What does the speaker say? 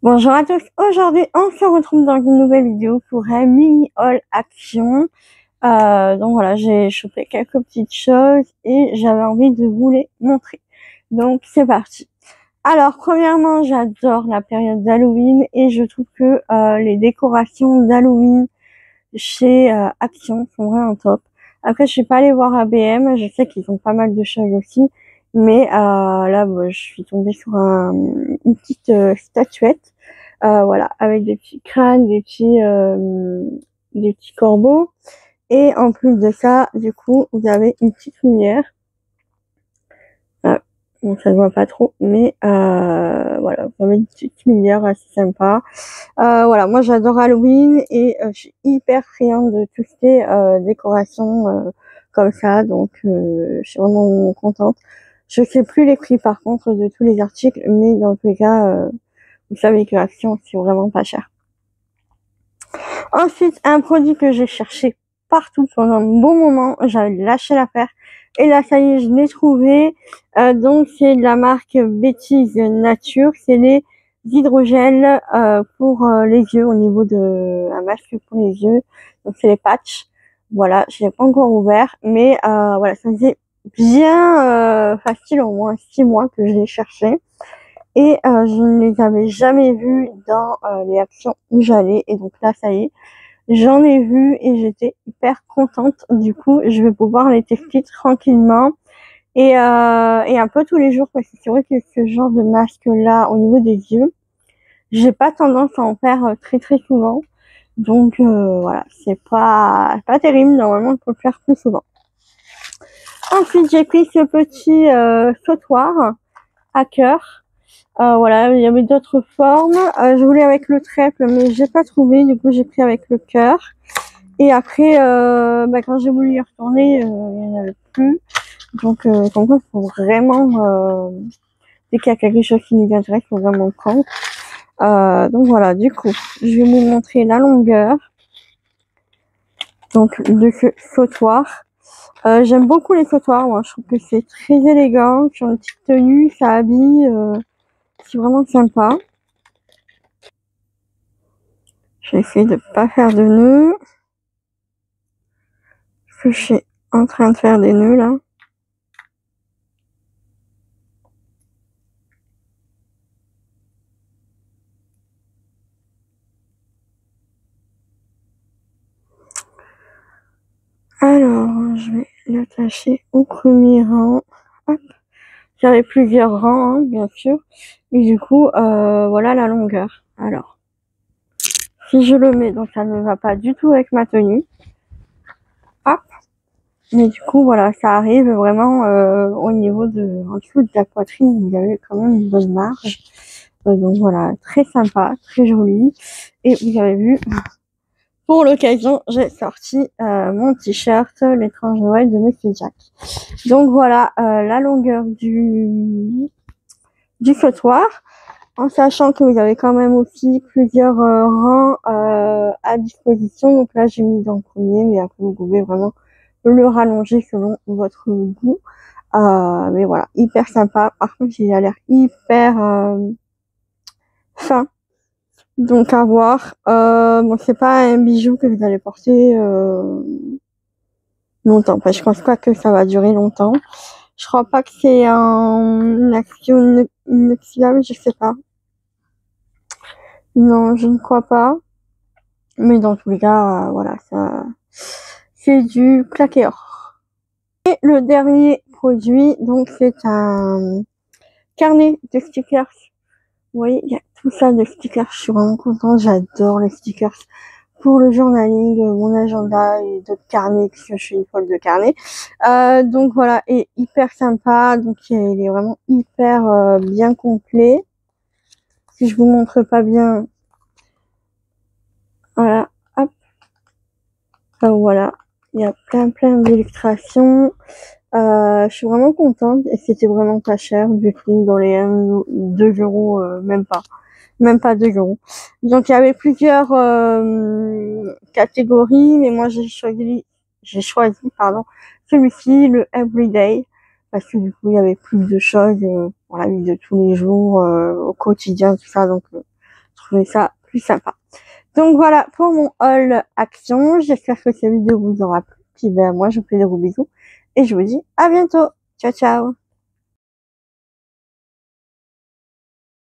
Bonjour à tous, aujourd'hui on se retrouve dans une nouvelle vidéo pour un mini haul action. Donc voilà, j'ai chopé quelques petites choses et j'avais envie de vous les montrer. Donc c'est parti. Alors premièrement, j'adore la période d'Halloween et je trouve que les décorations d'Halloween chez Action sont vraiment top. Après, je suis pas allée voir ABM, je sais qu'ils ont pas mal de choses aussi, mais là, je suis tombée sur une petite statuette, voilà, avec des petits crânes, des petits corbeaux, et en plus de ça, du coup, vous avez une petite lumière. Bon, ça se voit pas trop, mais voilà, vous avez une petite lumière assez sympa. Voilà, moi j'adore Halloween et je suis hyper friande de tout ce qui est décoration comme ça, donc je suis vraiment contente. Je sais plus les prix par contre de tous les articles, mais dans tous les cas, vous savez que Action c'est vraiment pas cher. Ensuite, un produit que j'ai cherché partout pendant un bon moment, j'avais lâché l'affaire. Et là, ça y est, je l'ai trouvé. Donc, c'est de la marque Bêtise Nature. C'est les hydrogels pour les yeux, au niveau de un masque pour les yeux. Donc, c'est les patchs. Voilà, je l'ai pas encore ouvert, mais voilà, ça faisait bien facile, au moins 6 mois que je l'ai cherché. Et je ne les avais jamais vus dans les actions où j'allais. Et donc là, ça y est, j'en ai vu et j'étais hyper contente. Du coup, je vais pouvoir les tester tranquillement et un peu tous les jours, parce que c'est vrai que ce genre de masque-là, au niveau des yeux, j'ai pas tendance à en faire très très souvent. Donc voilà, c'est pas terrible. Normalement, il faut le faire plus souvent. Ensuite, j'ai pris ce petit sautoir à cœur. Voilà, il y avait d'autres formes. Je voulais avec le trèfle, mais j'ai pas trouvé. Du coup, j'ai pris avec le cœur. Et après, quand j'ai voulu y retourner, il n'y en avait plus. Donc, comme quoi, il faut vraiment, dès qu'il y a quelque chose qui nous intéresse, il faut vraiment le prendre. Donc voilà, du coup, je vais vous montrer la longueur. Donc, de ce sautoir. J'aime beaucoup les sautoirs, moi. Je trouve que c'est très élégant. Sur une petite tenue, ça habille. C'est vraiment sympa. Je vais essayer de pas faire de nœuds. Parce que je suis en train de faire des nœuds, là. Alors, je vais l'attacher au premier rang. Hop. J'avais plusieurs rangs, hein, bien sûr. Et du coup, voilà la longueur. Alors, si je le mets, donc ça ne va pas du tout avec ma tenue. Hop. Mais du coup, voilà, ça arrive vraiment au niveau en dessous de la poitrine. Il y avait quand même une bonne marge. Donc voilà, très sympa, très joli. Et vous avez vu, pour l'occasion, j'ai sorti mon t-shirt L'étrange Noël de Monsieur Jack. Donc voilà la longueur du sautoir, en sachant que vous avez quand même aussi plusieurs rangs à disposition. Donc là, j'ai mis dans le premier, mais après, vous pouvez vraiment le rallonger selon votre goût. Mais voilà, hyper sympa. Par contre, il a l'air hyper fin. Donc à voir. Bon, c'est pas un bijou que vous allez porter longtemps. Enfin, je pense pas que ça va durer longtemps. Je crois pas que c'est une action inoxydable, je sais pas. Non, je ne crois pas. Mais dans tous les cas, voilà, ça, c'est du claqué or. Et le dernier produit, donc c'est un carnet de stickers. Vous voyez, il y a tout ça de stickers. Je suis vraiment contente. J'adore les stickers pour le journaling, mon agenda et d'autres carnets, parce que je suis une folle de carnets. Donc voilà, et hyper sympa. Donc il est vraiment hyper bien complet. Si je vous montre pas bien, voilà, hop, voilà, il y a plein d'illustrations. Je suis vraiment contente et c'était vraiment pas cher du tout, dans les 2 euros, même pas 2 euros. Donc il y avait plusieurs catégories, mais moi j'ai choisi celui-ci, le Everyday, parce que du coup il y avait plus de choses pour la vie de tous les jours, au quotidien, tout ça. Donc trouvais ça plus sympa. Donc voilà pour mon haul Action. J'espère que cette vidéo vous aura plu. Puis moi je vous fais des gros bisous et je vous dis à bientôt. Ciao ciao.